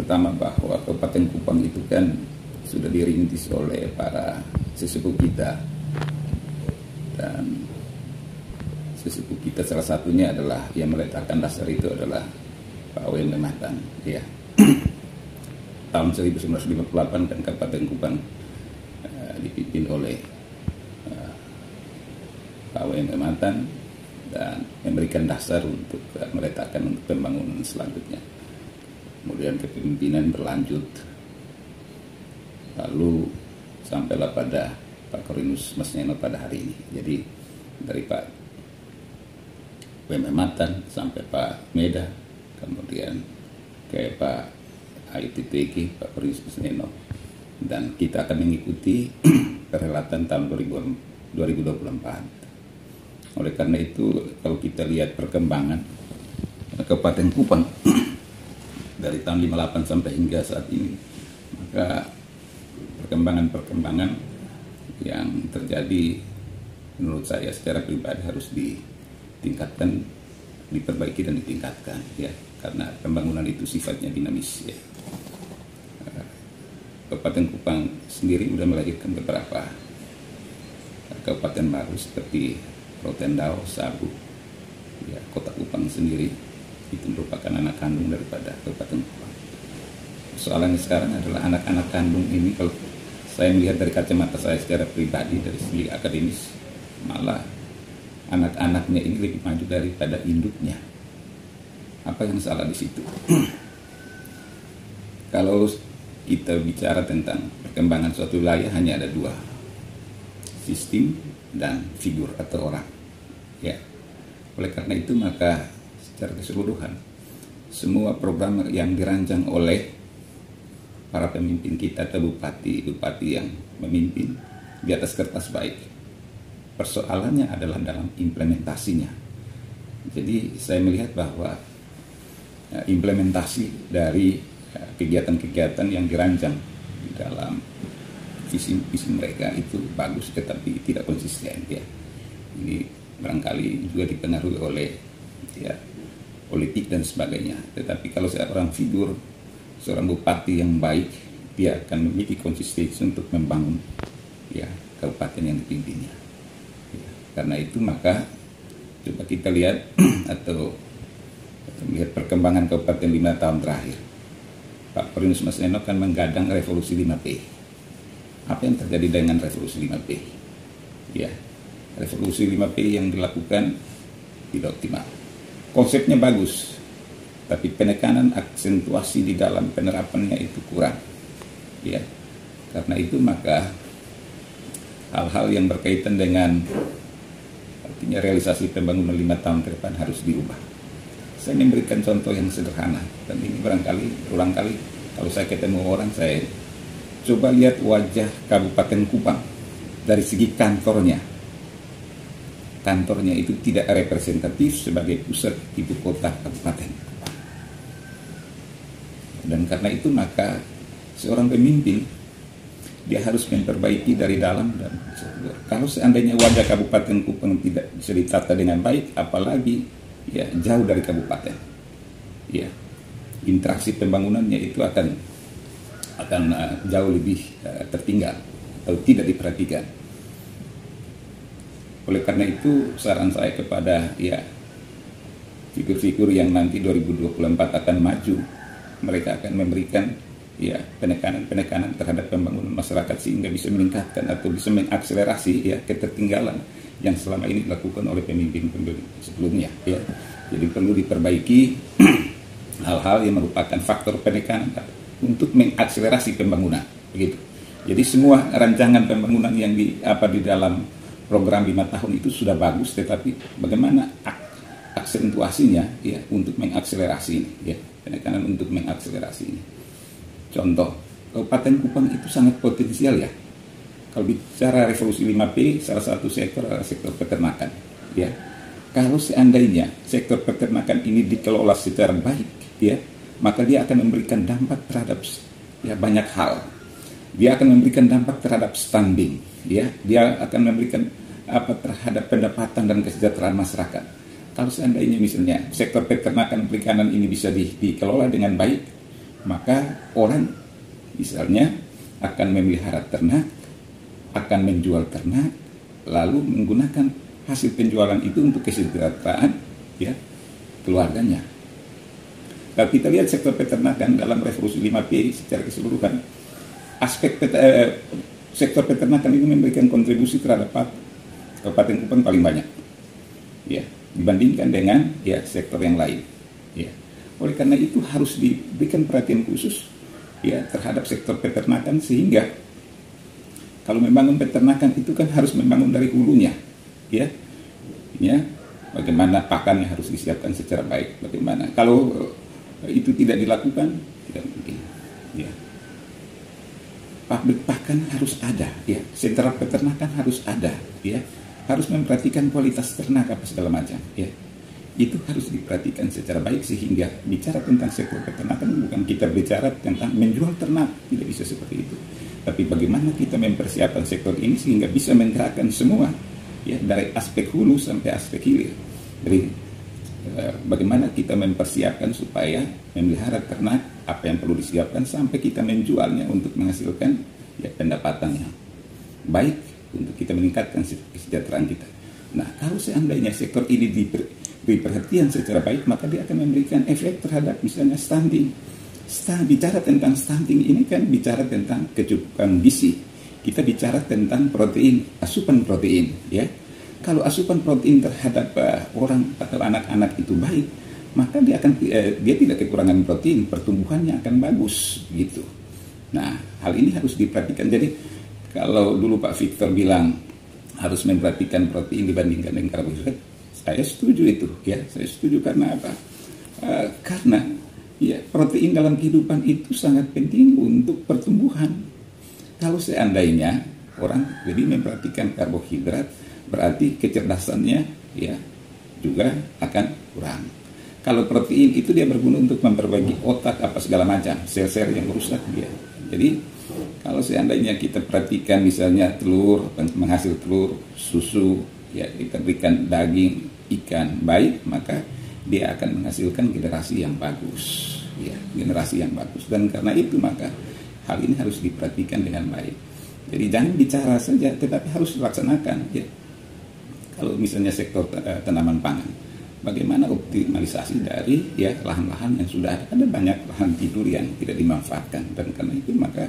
pertama bahwa Kabupaten Kupang itu kan sudah dirintis oleh para sesepuh kita, dan sesepuh kita salah satunya adalah yang meletakkan dasar itu adalah Pak W.M. Matan, ya. Tahun 1958 kan Kabupaten Kupang dipimpin oleh Pak W.M. Matan dan memberikan dasar untuk meletakkan untuk pembangunan selanjutnya. Kemudian kepemimpinan berlanjut, lalu sampailah pada Pak Korinus Masneno pada hari ini. Jadi dari Pak W.M. Matan sampai Pak Meda, kemudian ke Pak AITTG, Pak Korinus Masneno, dan kita akan mengikuti perhelatan tahun 2024. Oleh karena itu, kalau kita lihat perkembangan Kabupaten Kupang dari tahun 58 sampai hingga saat ini, maka perkembangan yang terjadi menurut saya secara pribadi harus ditingkatkan, diperbaiki dan ditingkatkan, ya, karena pembangunan itu sifatnya dinamis, ya. Kabupaten Kupang sendiri sudah melahirkan beberapa kabupaten baru seperti Rotendao, Sabu, ya, Kota Kupang sendiri itu merupakan anak kandung daripada Kabupaten Kupang. Soalannya sekarang adalah anak-anak kandung ini, kalau saya melihat dari kacamata saya secara pribadi dari segi akademis, malah anak-anaknya ini lebih maju daripada induknya. Apa yang salah di situ? Kalau kita bicara tentang perkembangan suatu wilayah, hanya ada dua, sistem dan figur atau orang, ya. Oleh karena itu maka secara keseluruhan semua program yang dirancang oleh para pemimpin kita atau bupati yang memimpin di atas kertas baik, persoalannya adalah dalam implementasinya. Jadi saya melihat bahwa implementasi dari kegiatan-kegiatan yang dirancang di dalam visi mereka itu bagus, tetapi tidak konsisten, ya. Ini barangkali juga dipengaruhi oleh, ya, politik dan sebagainya. Tetapi kalau seorang figur, seorang bupati yang baik, dia akan memiliki konsistensi untuk membangun, ya, kabupaten yang dipimpinnya. Ya, karena itu maka coba kita lihat atau melihat perkembangan kabupaten 5 tahun terakhir. Pak Korinus Masneno kan menggadang revolusi 5P. Apa yang terjadi dengan revolusi 5P? Ya, revolusi 5P yang dilakukan tidak optimal. Konsepnya bagus, tapi penekanan aksentuasi di dalam penerapannya itu kurang. Ya, karena itu maka hal-hal yang berkaitan dengan artinya realisasi pembangunan 5 tahun ke depan harus diubah. Saya memberikan contoh yang sederhana, dan ini barangkali berulang kali kalau saya ketemu orang, saya coba lihat wajah Kabupaten Kupang dari segi kantornya. Kantornya itu tidak representatif sebagai pusat ibu kota kabupaten. Dan karena itu maka seorang pemimpin dia harus memperbaiki dari dalam dan luar. Kalau seandainya wajah Kabupaten Kupang tidak bisa ditata dengan baik, apalagi, ya, jauh dari kabupaten, ya, interaksi pembangunannya itu akan jauh lebih tertinggal atau tidak diperhatikan. Oleh karena itu saran saya kepada, ya, figur-figur yang nanti 2024 akan maju, mereka akan memberikan, ya, penekanan terhadap pembangunan masyarakat sehingga bisa meningkatkan atau bisa mengakselerasi, ya, ketertinggalan yang selama ini dilakukan oleh pemimpin sebelumnya, ya. Jadi perlu diperbaiki hal-hal yang merupakan faktor penekanan untuk mengakselerasi pembangunan, begitu. Jadi semua rancangan pembangunan yang di dalam program 5 tahun itu sudah bagus, tetapi bagaimana aksentuasinya, ya, untuk mengakselerasi ini, ya, penekanan untuk mengakselerasi ini. Contoh, Kabupaten Kupang itu sangat potensial, ya. Kalau bicara revolusi 5P, salah satu sektor adalah sektor peternakan, ya. Kalau seandainya sektor peternakan ini dikelola secara baik, ya, maka dia akan memberikan dampak terhadap, ya, banyak hal. Dia akan memberikan dampak terhadap standing, ya. Dia akan memberikan terhadap pendapatan dan kesejahteraan masyarakat. Kalau seandainya misalnya sektor peternakan perikanan ini bisa dikelola dengan baik, maka orang misalnya akan memelihara ternak, akan menjual ternak, lalu menggunakan hasil penjualan itu untuk kesejahteraan ya keluarganya. Kalau kita lihat sektor peternakan dalam revolusi 5P secara keseluruhan, sektor peternakan itu memberikan kontribusi terhadap Kabupaten Kupang paling banyak, ya, dibandingkan dengan ya sektor yang lain. Ya. Oleh karena itu harus diberikan perhatian khusus ya terhadap sektor peternakan, sehingga kalau membangun peternakan itu kan harus membangun dari hulunya, ya, bagaimana pakannya harus disiapkan secara baik, bagaimana kalau itu tidak dilakukan tidak mungkin, ya. Pabrik pakan harus ada, ya, sentra peternakan harus ada, ya, harus memperhatikan kualitas ternak apa segala macam, ya. Itu harus diperhatikan secara baik, sehingga bicara tentang sektor peternakan bukan kita bicara tentang menjual ternak, tidak bisa seperti itu. Tapi bagaimana kita mempersiapkan sektor ini sehingga bisa menggerakkan semua, ya, dari aspek hulu sampai aspek hilir. Jadi bagaimana kita mempersiapkan supaya memelihara ternak, apa yang perlu disiapkan sampai kita menjualnya untuk menghasilkan ya pendapatan yang baik untuk kita meningkatkan kesejahteraan kita. Nah, kalau seandainya sektor ini diberi perhatian secara baik, maka dia akan memberikan efek terhadap misalnya stunting. Bicara tentang stunting ini kan bicara tentang kecukupan gizi. Kita bicara tentang protein, asupan protein, ya. Kalau asupan protein terhadap orang atau anak-anak itu baik, maka dia tidak kekurangan protein, pertumbuhannya akan bagus, gitu. Nah, hal ini harus diperhatikan. Jadi kalau dulu Pak Victor bilang harus memperhatikan protein dibandingkan dengan karbohidrat, saya setuju itu, ya. Saya setuju karena apa? Karena ya protein dalam kehidupan itu sangat penting untuk pertumbuhan. Kalau seandainya orang jadi memperhatikan karbohidrat, berarti kecerdasannya ya juga akan kurang. Kalau protein itu dia berguna untuk memperbaiki otak apa segala macam, sel-sel yang rusak dia. Jadi kalau seandainya kita perhatikan misalnya telur, menghasil telur, susu, ya kita berikan daging, ikan baik, maka dia akan menghasilkan generasi yang bagus, ya, generasi yang bagus. Dan karena itu maka hal ini harus diperhatikan dengan baik. Jadi jangan bicara saja, tetapi harus dilaksanakan, ya. Kalau misalnya sektor tanaman pangan, bagaimana optimalisasi dari ya lahan-lahan yang sudah ada? Ada banyak lahan tidur yang tidak dimanfaatkan, dan karena itu maka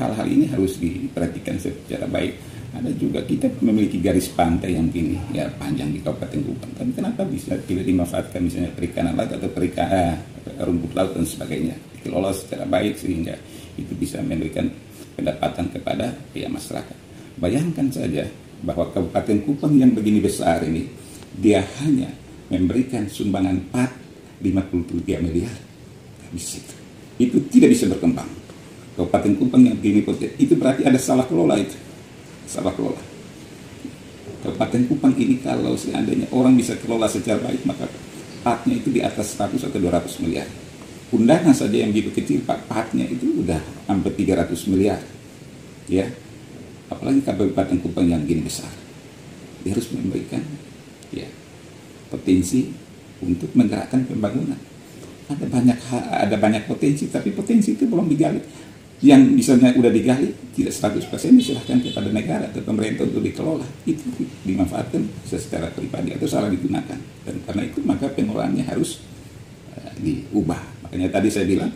hal-hal ini harus diperhatikan secara baik. Ada juga kita memiliki garis pantai yang gini ya panjang di Kabupaten Kupang. Tapi kenapa bisa tidak dimanfaatkan misalnya perikanan laut atau rumput laut dan sebagainya, dikelola secara baik sehingga itu bisa memberikan pendapatan kepada ya masyarakat. Bayangkan saja bahwa Kabupaten Kupang yang begini besar ini, dia hanya memberikan sumbangan 53 miliar. Bisa. Itu tidak bisa berkembang. Kabupaten Kupang yang begini itu berarti ada salah kelola itu. Salah kelola. Kabupaten Kupang ini kalau seandainya orang bisa kelola secara baik, maka partnya itu di atas 100 atau 200 miliar. Undangan saja yang gitu kecil, partnya itu udah hampir 300 miliar. Ya. Apalagi Kabupaten Kupang yang gini besar. Dia harus memberikan ya potensi untuk menggerakkan pembangunan. Ada banyak potensi, tapi potensi itu belum digali. Yang misalnya udah digali tidak 100% diserahkan kepada negara atau pemerintah untuk dikelola, itu dimanfaatkan secara pribadi atau salah digunakan. Dan karena itu maka pengolahannya harus diubah. Makanya tadi saya bilang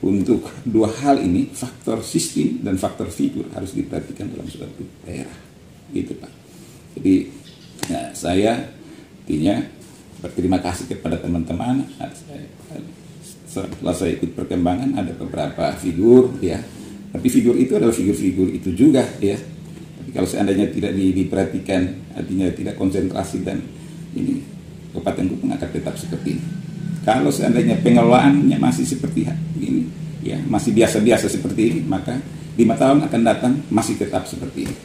untuk dua hal ini, faktor sistem dan faktor figur harus diperhatikan dalam suatu daerah, gitu Pak. Jadi ya, saya intinya berterima kasih kepada teman-teman. Setelah saya ikut perkembangan ada beberapa figur, ya. Tapi figur itu adalah figur-figur itu juga, ya. Tapi kalau seandainya tidak diperhatikan, artinya tidak konsentrasi dan ini Kabupaten Kupang akan tetap seperti ini. Kalau seandainya pengelolaannya masih seperti ini, ya masih biasa-biasa seperti ini, maka 5 tahun akan datang masih tetap seperti ini.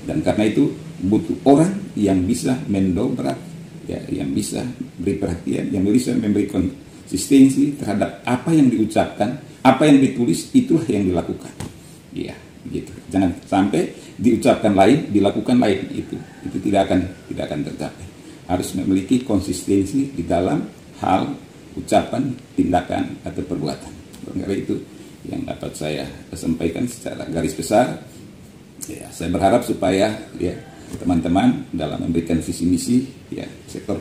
Dan karena itu butuh orang yang bisa mendobrak, ya, yang bisa beri perhatian, yang bisa memberi konsistensi terhadap apa yang diucapkan, apa yang ditulis, itulah yang dilakukan. Ya, gitu. Jangan sampai diucapkan lain, dilakukan lain, itu tidak akan tercapai. Harus memiliki konsistensi di dalam hal ucapan, tindakan atau perbuatan. Barangkali itu yang dapat saya sampaikan secara garis besar. Ya, saya berharap supaya ya teman-teman dalam memberikan visi misi ya sektor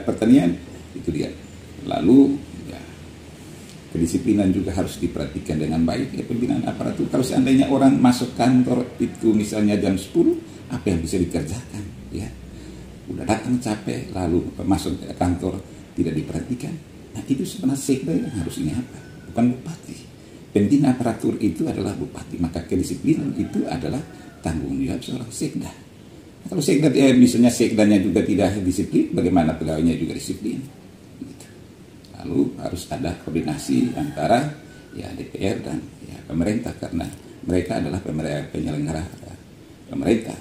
pertanian itu dia. Lalu ya kedisiplinan juga harus diperhatikan dengan baik ya, pembinaan aparatur. Kalau seandainya orang masuk kantor itu misalnya jam 10, apa yang bisa dikerjakan ya? Udah datang capek lalu masuk ke kantor tidak diperhatikan. Nah, itu sebenarnya sekda yang harus ini apa? Bukan bupati. Pembina aparatur itu adalah bupati, maka kedisiplinan itu adalah tanggung jawab seorang sekda. Nah, kalau sekda misalnya sekdanya juga tidak disiplin, bagaimana pegawainya juga disiplin? Gitu. Lalu harus ada koordinasi antara ya DPR dan ya pemerintah, karena mereka adalah penyelenggara pemerintah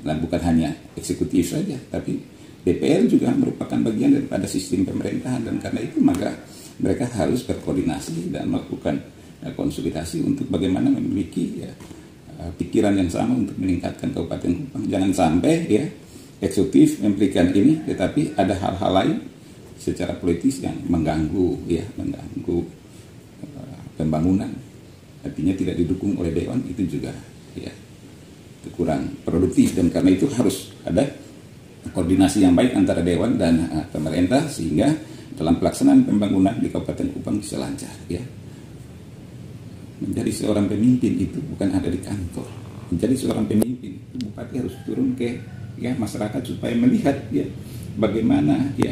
dan bukan hanya eksekutif saja, tapi DPR juga merupakan bagian daripada sistem pemerintahan, dan karena itu maka mereka harus berkoordinasi dan melakukan konsolidasi untuk bagaimana memiliki ya, pikiran yang sama untuk meningkatkan Kabupaten Kupang. Jangan sampai ya eksekutif memberikan ini, tetapi ada hal-hal lain secara politis yang mengganggu pembangunan. Artinya tidak didukung oleh Dewan, itu juga ya kurang produktif, dan karena itu harus ada koordinasi yang baik antara Dewan dan pemerintah sehingga dalam pelaksanaan pembangunan di Kabupaten Kupang bisa lancar ya. Menjadi seorang pemimpin itu bukan ada di kantor. Menjadi seorang pemimpin itu bupati harus turun ke ya masyarakat supaya melihat ya bagaimana ya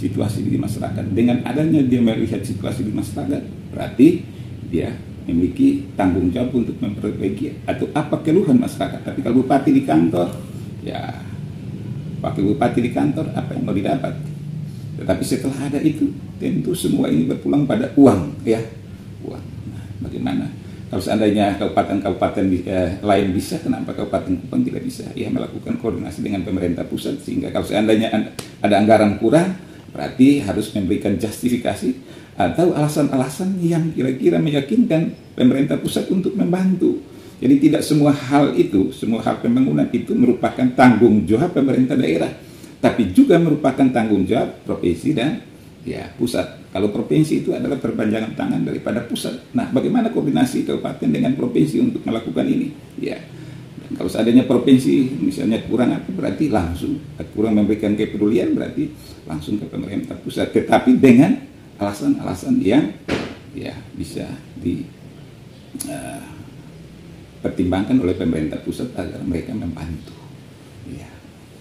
situasi di masyarakat. Dengan adanya dia melihat situasi di masyarakat, berarti dia memiliki tanggung jawab untuk memperbaiki atau apa keluhan masyarakat. Tapi kalau bupati di kantor, ya wakil bupati di kantor apa yang mau didapat? Tetapi setelah ada itu, tentu semua ini berpulang pada uang, ya uang. Nah, bagaimana? Kalau seandainya kabupaten-kabupaten lain bisa, kenapa Kabupaten Kupang tidak bisa? Ya melakukan koordinasi dengan pemerintah pusat, sehingga kalau seandainya ada anggaran kurang, berarti harus memberikan justifikasi atau alasan-alasan yang kira-kira meyakinkan pemerintah pusat untuk membantu. Jadi tidak semua hal itu, semua hal pembangunan itu merupakan tanggung jawab pemerintah daerah, tapi juga merupakan tanggung jawab provinsi dan ya pusat. Kalau provinsi itu adalah perpanjangan tangan daripada pusat. Nah, bagaimana koordinasi kabupaten dengan provinsi untuk melakukan ini? Ya, dan kalau seandainya provinsi misalnya kurang apa, berarti langsung kurang memberikan kepedulian, berarti langsung ke pemerintah pusat. Tetapi dengan alasan-alasan yang ya bisa dipertimbangkan oleh pemerintah pusat agar mereka membantu. Ya,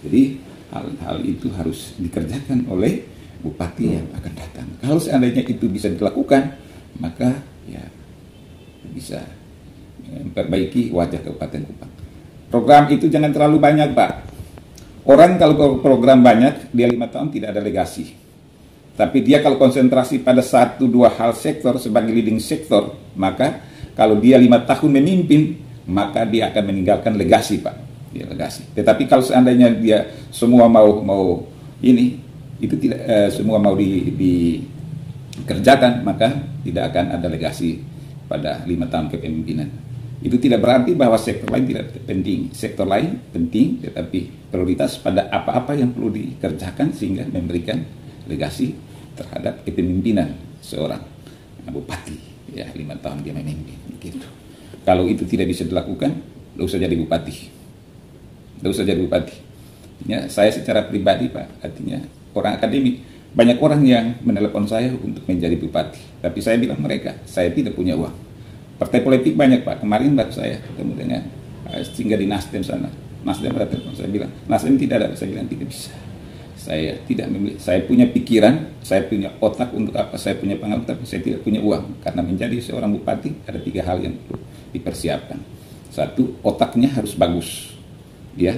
jadi hal-hal itu harus dikerjakan oleh bupati yang akan datang. Kalau seandainya itu bisa dilakukan, maka ya bisa memperbaiki wajah Kabupaten Kupang. Program itu jangan terlalu banyak, Pak. Orang kalau program banyak, dia 5 tahun tidak ada legasi. Tapi dia kalau konsentrasi pada 1-2 hal sektor sebagai leading sektor, maka kalau dia 5 tahun memimpin, maka dia akan meninggalkan legasi, Pak. Dia legasi. Tetapi kalau seandainya dia semua mau ini, itu tidak semua mau dikerjakan, maka tidak akan ada legasi pada 5 tahun kepemimpinan. Itu tidak berarti bahwa sektor lain tidak penting. Sektor lain penting, tetapi prioritas pada apa-apa yang perlu dikerjakan sehingga memberikan legasi terhadap kepemimpinan seorang bupati. Ya, 5 tahun dia memimpin. Gitu. Kalau itu tidak bisa dilakukan, tidak usah jadi bupati. Tidak usah jadi bupati. Ya, saya secara pribadi, Pak, artinya orang akademik, banyak orang yang menelepon saya untuk menjadi bupati. Tapi saya bilang mereka, saya tidak punya uang. Partai politik banyak, Pak. Kemarin baru saya ketemu dengan sehingga di Nasdem sana. Nasdem pada telepon, saya bilang, Nasdem tidak ada. Saya bilang tidak bisa. Saya tidak memiliki, saya punya pikiran, saya punya otak untuk apa, saya punya pengalaman, tapi saya tidak punya uang. Karena menjadi seorang bupati ada 3 hal yang perlu dipersiapkan. 1, otaknya harus bagus. Dia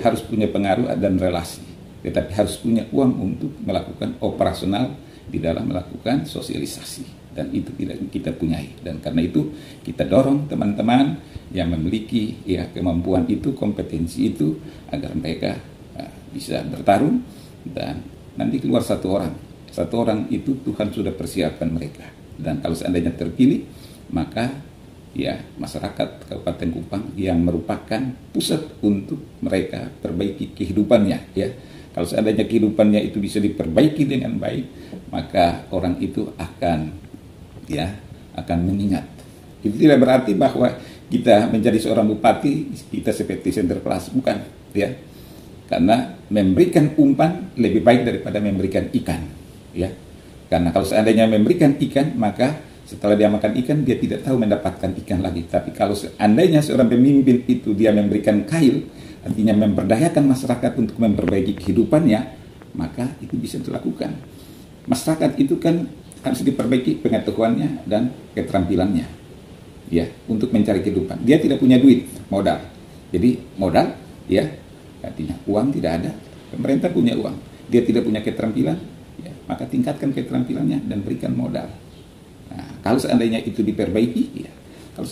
harus punya pengaruh dan relasi. Tetapi harus punya uang untuk melakukan operasional di dalam melakukan sosialisasi, dan itu tidak kita punyai. Dan karena itu kita dorong teman-teman yang memiliki ya kemampuan itu, kompetensi itu, agar mereka bisa bertarung, dan nanti keluar 1 orang. 1 orang itu Tuhan sudah persiapkan mereka, dan kalau seandainya terpilih, maka ya masyarakat Kabupaten Kupang yang merupakan pusat untuk mereka perbaiki kehidupannya ya. Kalau seandainya kehidupannya itu bisa diperbaiki dengan baik, maka orang itu akan ya akan mengingat. Itu tidak berarti bahwa kita menjadi seorang bupati kita seperti center class, bukan, ya. Karena memberikan umpan lebih baik daripada memberikan ikan, ya. Karena kalau seandainya memberikan ikan, maka setelah dia makan ikan dia tidak tahu mendapatkan ikan lagi. Tapi kalau seandainya seorang pemimpin itu dia memberikan kail, artinya memberdayakan masyarakat untuk memperbaiki kehidupannya, maka itu bisa dilakukan. Masyarakat itu kan harus diperbaiki pengetahuannya dan keterampilannya, ya, untuk mencari kehidupan. Dia tidak punya duit, modal. Jadi modal, ya, artinya uang tidak ada. Pemerintah punya uang, dia tidak punya keterampilan, ya, maka tingkatkan keterampilannya dan berikan modal. Nah, kalau seandainya itu diperbaiki, ya, kalau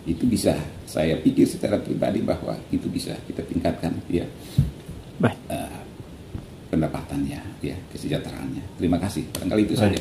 itu bisa, saya pikir secara pribadi bahwa itu bisa kita tingkatkan, ya, pendapatannya, ya, kesejahteraannya. Terima kasih. Barangkali itu saja.